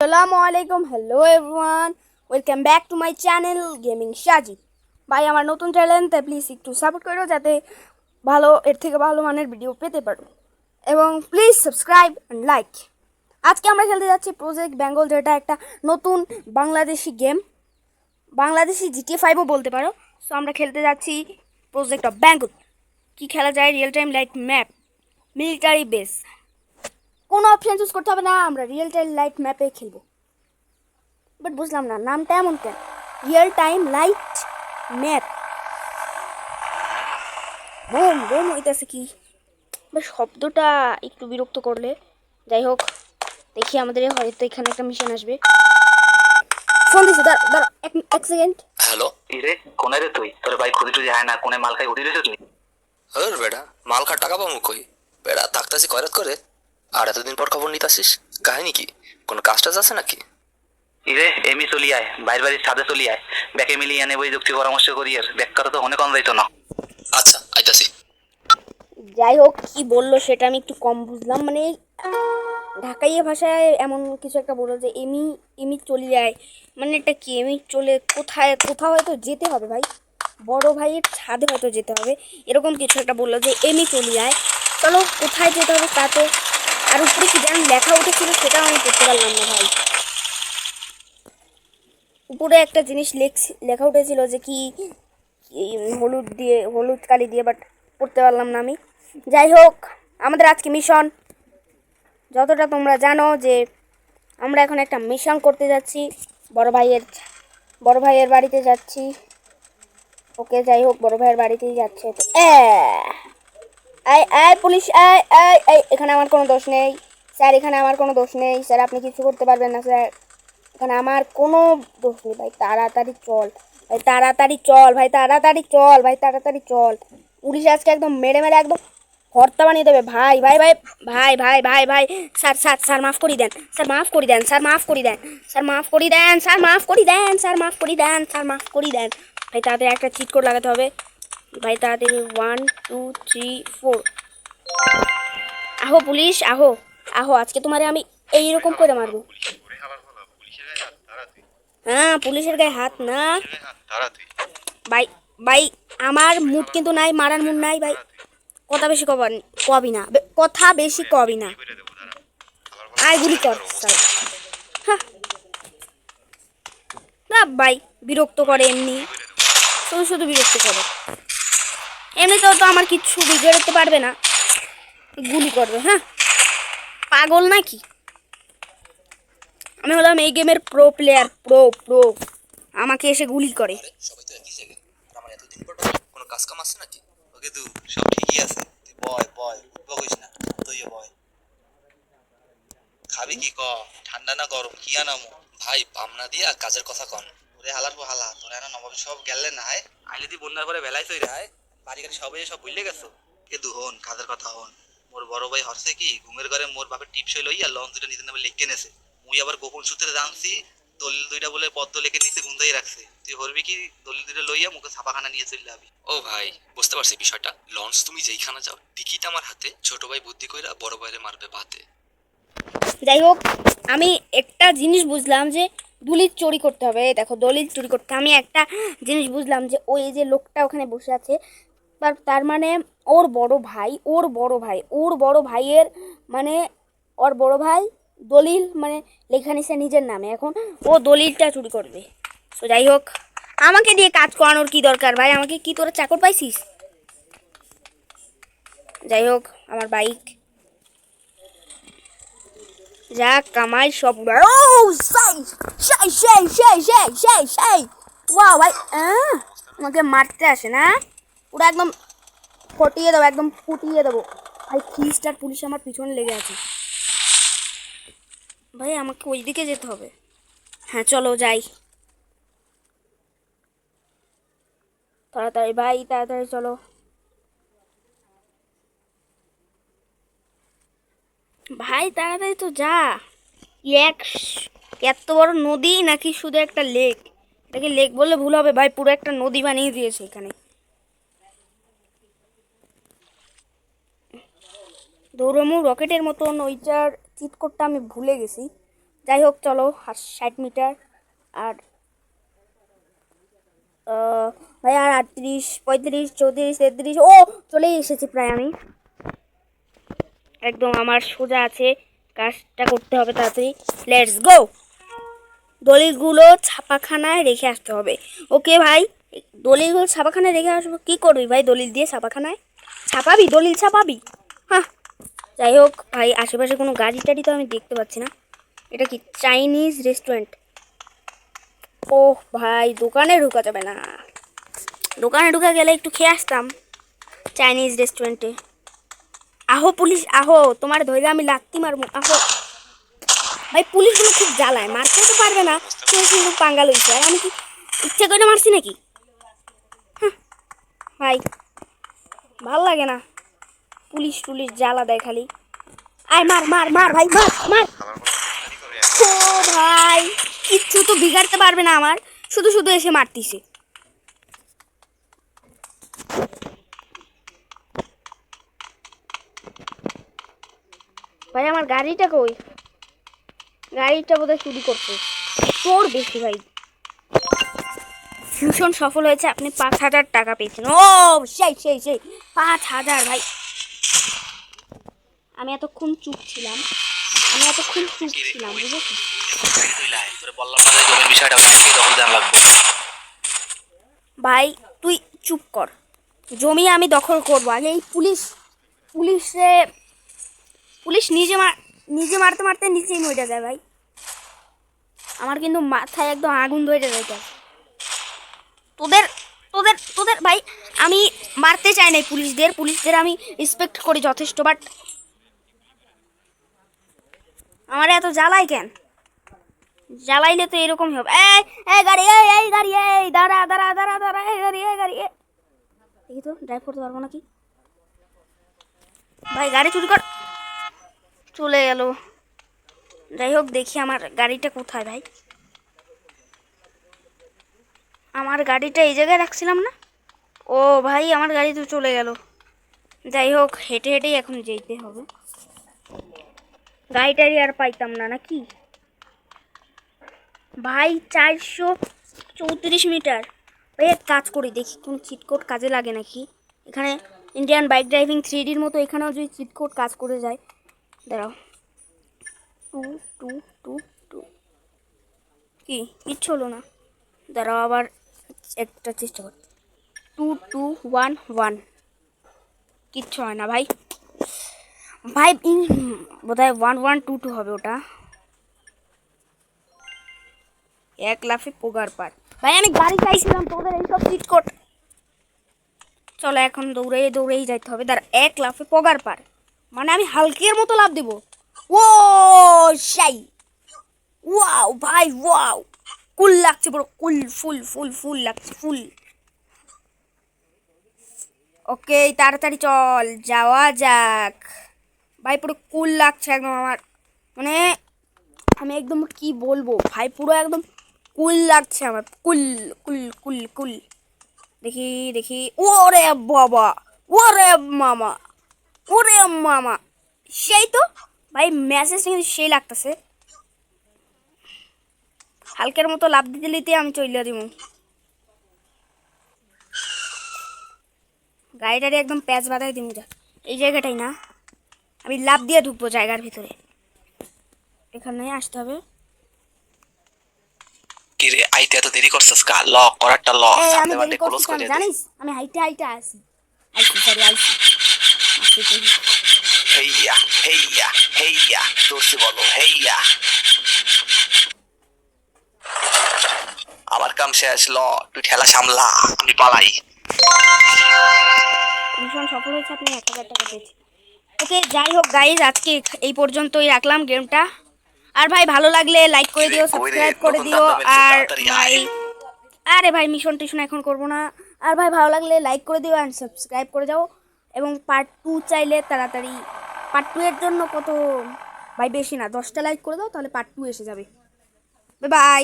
আসসালামু আলাইকুম, hello everyone, welcome back to my channel gaming সাজি। ভাই আমার নতুন চ্যানেল, তাই প্লিজ একটু সাপোর্ট করো যাতে এর থেকে ভালো মানের ভিডিও পেতে পারো, এবং প্লিজ সাবস্ক্রাইব অ্যান্ড লাইক। আজকে আমরা খেলতে যাচ্ছি প্রজেক্ট বেঙ্গল, যেটা একটা নতুন বাংলাদেশি গেম, বাংলাদেশি GTA 5ও বলতে পারো। সো আমরা খেলতে যাচ্ছি প্রজেক্ট অফ বেঙ্গল। কী খেলা যায়? Real time light map, military base, কোনো অপশান চুজ করতে হবে না, আমরা রিয়েল টাইম লাইট ম্যাপে খেলবো। বাট বুঝলাম না নামটা এমন কেন, real time light map. Bomb bomb হইতেছে কি, বেশ শব্দটা একটু বিরক্ত করলে। যাই হোক, দেখি আমাদের হয়তো এখানে একটা মিশন আসবে। ফোন দিছে, দাঁড়া এক সেকেন্ড। হ্যালো ইরে কোনে রে তুই? তোর ভাই খুদি টুদি হয় না, কোনে মাল খাই উঠি রেছে তুই? হর বেড়া, মাল খা টাকা পাবো কই? বেড়া থাকতাছি কয়রাত করে, আর এতদিন পর খবর নিতাসিস, কাহিনী কি? কোনো কাজ টাজ আছে নাকি? ইরে এমি চলি আয়, বাইর বাড়ির ছাদে চলি আয়, ব্যাকে মিলিয়ে আনে বই যুক্তি পরামর্শ করি। আর ব্যাক করা তো অনেক কম যাইতো না। আচ্ছা আইতাছি। যাই হোক, কি বললো সেটা আমি একটু কম বুঝলাম, মানে ঢাকাইয়া ভাষায় এমন কিছু একটা বললো যে এমি এমি চলে যায়, মানে এটা কি? এমি চলে কোথায়? কোথাও হয়তো যেতে হবে ভাই, বড় ভাইয়ের ছাদে হয়তো যেতে হবে, এরকম কিছু একটা বললো যে এমি চলে যায়। চলো কোথায় যেতে হবে তাতে। আর উপরে কি যেন লেখা উঠেছিল সেটাও আমি পড়তে পারলাম না ভাই। উপরে একটা জিনিস লেখা উঠেছিল যে কি হলুদ কালি দিয়ে, বাট পড়তে পারলাম না আমি। যাই হোক, আমাদের আজকে মিশন, যতটা তোমরা জানো যে আমরা এখন একটা মিশন করতে যাচ্ছি, বড় ভাইয়ের বাড়িতে যাচ্ছি। ওকে, যাই হোক, বড় ভাইয়ের বাড়িতেই যাচ্ছে তো। আয় পুলিশ, আয় আয় আয়, এখানে আমার কোনো দোষ নেই স্যার, এখানে আমার কোনো দোষ নেই স্যার, আপনি কিছু করতে পারবেন না স্যার, এখানে আমার কোনো দোষ নেই। ভাই তাড়াতাড়ি চল, ভাই তাড়াতাড়ি চল, ভাই তাড়াতাড়ি চল, ভাই তাড়াতাড়ি চল। পুলিশ আজকে একদম মেরে মেরে একদম ভর্তা বানিয়ে দেবে। ভাই ভাই ভাই ভাই ভাই ভাই ভাই স্যার স্যার স্যার মাফ করে দেন, স্যার মাফ করে দেন, স্যার মাফ করে দেন, স্যার মাফ করে দেন, স্যার মাফ করে দেন, স্যার মাফ করে দেন, স্যার মাফ করে দেন। ভাই তাড়াতাড়ি একটা চিট কোড লাগাতে হবে, ভাই তাড়াতাড়ি 1 2 3 4। আহো পুলিশ, আহো আহো, আজকে তোমারে আমি এইরকম করে মারবো। হ্যাঁ, পুলিশের গায়ে হাত না ভাই, ভাই আমার মুড কিন্তু নাই, মারার মুড নাই ভাই। কথা বেশি কবি না, কথা বেশি কবি না। আয় গুলি কর স্যার। হ্যাঁ না ভাই, বিরক্ত করে এমনি, শুধু শুধু বিরক্ত করে। এমনিতেও তো আমার কিচ্ছু বিগড়তে পারবে না, গুলি করবে। হ্যাঁ, পাগল নাকি? আমি হলাম এই গেমের প্রো প্লেয়ার, প্রো, আমাকে এসে গুলি করে। সবাই তো একই জায়গায়, আর আমার এতদিন পর কোনো কাজ কাম আছে নাকি? ওকে তু সব ঠিকই আছে, তুই বয় বয়, উঠবো কইস না, তুইও বয়। খাবি কি ক? ঠান্ডা না গরম কি আনামু? ভাই পামনা দিয়া কাজের কথা কন। ওরে হালার পর হালা, তোরা না নবাব সব গেলে না হয়, আইলে দি বন্যার পরে বেলায় তৈরি হয়, বাড়ি গাড়ি সবাই সব ভুলে গেছো। এ দু হন কাজের কথা হন। মোর বড় ভাই হরছে কি, ঘুমের ঘরে মোর বাপের টিপসই লইয়া লঞ্চ দুটা নিজের নামে লিখে নেছে। মুই আবার গোপন সূত্রে জানছি দলিল দুইটা বলে পদ্ম লেখে নিচে গুন্দাই রাখছে। তুই হরবি কি দলিল দুইটা লইয়া মুখে ছাপাখানা নিয়ে চলে যাবি। ও ভাই, বুঝতে পারছি বিষয়টা। লঞ্চ তুমি যেইখানে যাও, টিকিট আমার হাতে, ছোট ভাই বুদ্ধি কইরা বড় ভাইরে মারবে বাতে। যাই হোক, আমি একটা জিনিস বুঝলাম যে দলিল চুরি করতে হবে। দেখো, দলিল চুরি করতে আমি একটা জিনিস বুঝলাম যে ওই যে লোকটা ওখানে বসে আছে, তার মানে ওর বড় ভাই, ওর বড় ভাইয়ের মানে ওর বড় ভাই দলিল মানে লেখা নিছে নিজের নামে, এখন ও দলিলটা চুরি করবে। তো যাই হোক, আমাকে দিয়ে কাজ করানোর কি দরকার ভাই? আমাকে কি তোরা চাকর পাইছিস? যাই হোক, আমার বাইক যা কামাই সব। ও সেই সেই সেই সেই সেই সেই সেই ওয়াও ভাই, আমাকে মারতে আসে না, পুরো একদম ফটিয়ে দেবো, একদম ফুটিয়ে দেবো ভাই। 3 স্টার পুলিশ আমার পিছনে লেগে আছে ভাই, আমাকে ওই দিকে যেতে হবে। হ্যাঁ চলো যাই, তাড়াতাড়ি ভাই, তাড়াতাড়ি চলো ভাই, তাড়াতাড়ি তো যা। এক এত বড় নদী নাকি শুধু একটা লেক? এটাকে লেক বললে ভুল হবে ভাই, পুরো একটা নদী বানিয়ে দিয়েছে এখানে। দৌড়মু রকেটের মতন, ওইটার চিট কোডটা আমি ভুলে গেছি, যাই হোক চলো 60 মিটার আর ভাই আর 38 35 34 33 ও চলেই এসেছি প্রায় আমি একদম আমার সোজা আছে কাজটা করতে হবে তাড়াতাড়ি লেটস গো দলিলগুলো ছাপাখানায় রেখে আসতে হবে ওকে ভাই দলিলগুলো ছাপাখানায় রেখে আসবো কী করবি ভাই দলিল দিয়ে ছাপাখানায় ছাপাবি দলিল ছাপাবি হ্যাঁ যাই হোক ভাই আশেপাশে কোনো গাড়ি টাড়ি তো আমি দেখতে পাচ্ছি না এটা কি চাইনিজ রেস্টুরেন্ট ওহ ভাই দোকানে ঢোকা যাবে না দোকানে ঢোকা গেলে একটু খেয়ে আসতাম চাইনিজ রেস্টুরেন্টে আহো পুলিশ আহো তোমার ধরে আমি লাত্তি মারবো আহো ভাই পুলিশগুলো খুব জ্বালায় মারতে তো পারবে না কিন্তু কিন্তু পাঙ্গাল হয়েছে আর আমি কি ইচ্ছা করে মারছি নাকি ভাই ভাল লাগে না পুলিশ টুলিশ জ্বালা দেয় খালি আয় মার মার মার ভাই মার মার ও ভাই কিচ্ছু তো বিগাড়তে পারবে না আমার শুধু শুধু এসে মারতিছে ভাই আমার গাড়িটা কই গাড়িটা বোধহয় চুরি করছে চোর বেশি ভাই মিশন সফল হয়েছে আপনি 5,000 টাকা পেয়েছেন ও সেই 5,000 ভাই আমি এতক্ষণ চুপ ছিলাম বুঝেছি তোরে বললাম না যে জমির বিষয়টা হচ্ছে দখল দেওয়া লাগবে। ভাই তুই চুপ কর জমি আমি দখল করবো আগে এই পুলিশ নিজে মারতে মারতে নিচেই মরে যায় ভাই আমার কিন্তু মাথায় একদম আগুন ধরে যায় তোদের তোদের তোদের ভাই আমি মারতে চাই না পুলিশদের আমি রেসপেক্ট করি যথেষ্ট বাট আমার এত জ্বালাই কেন জ্বালাইলে তো এরকমই হবে এই গাড়ি এই গাড়ি এই দাঁড়া এই গাড়ি দেখি তো ড্রাইভ করতে পারবো নাকি ভাই গাড়ি চুরি কর চলে গেল যাই হোক দেখি আমার গাড়িটা কোথায় ভাই আমার গাড়িটা এই জায়গায় রাখছিলাম না ও ভাই আমার গাড়ি তো চলে গেল যাই হোক হেঁটে হেঁটেই এখন যেতে হবে গাড়িটারি আর পাইতাম না নাকি ভাই 434 মিটার ভাই এক কাজ করি দেখি কোন চিটকোড কাজে লাগে নাকি এখানে ইন্ডিয়ান বাইক ড্রাইভিং 3Dর মতো এখানেও যদি চিটকোড কাজ করে যায় দাঁড়াও 2 কি কিচ্ছু হলো না দাঁড়াও আবার একটা চেষ্টা কর 2211 কিচ্ছু হয় না ভাই বোধহয় 1122 হবে ওটা এক লাফে পোগার পার ভাই আমি গাড়ি চাইছিলাম তোদের এইসব চিটকোট চলো এখন দৌড়েই যাইতে হবে দাঁড়া এক লাফে পোগার পার মানে আমি হালকের মতো লাফ দেবো ও শাই ওয়াও ভাই ওয়াও কুল লাগছে বড় কুল ফুল লাগছে ফুল ওকে তাড়াতাড়ি চল যাওয়া যাক ভাই পুরো কুল লাগছে একদম আমার মানে আমি একদম কি বলবো ভাই পুরো একদম কুল লাগছে আমার কুল দেখি ওরে বাবা ওরে মামা সেই তো ভাই মেসেজ কিন্তু সেই লাগতেছে হালকের মতো লাভ দিতে দিতে আমি চলে দিব গাড়িটারে একদম প্যাচ বাঁধাই দিব যা এই জায়গাটাই না আমি লাভ দিয়ে ঢুকবো জায়গার ভিতরে এখানে আসতে হবে কি রে আইতে এত দেরি করছস কা লক করারটা লক আমি সামনে দেরি বান্ডে ক্লোজ করছি করে কেন দে জানিস আমি হাইটে আসি হেইয়া দৌড়ছি বলো হেইয়া আমার কাম শেষ ল তুই ঠেলা সামলা আমি পালাই মিশন সফল হয়েছে আপনি 1,000 টাকা পেয়েছেন ওকে যাই হোক গাইজ আজকে এই পর্যন্তই রাখলাম গেমটা আর ভাই ভালো লাগলে লাইক করে দিও সাবস্ক্রাইব করে দিও আর ভাই আরে ভাই মিশন টিশন এখন করবো না আর ভাই ভালো লাগলে লাইক করে দিও অ্যান্ড সাবস্ক্রাইব করে যাও এবং পার্ট 2 চাইলে তাড়াতাড়ি পার্ট 2 এর জন্য কত ভাই বেশি না 10টা লাইক করে দাও তাহলে পার্ট 2 এসে যাবে বাই বাই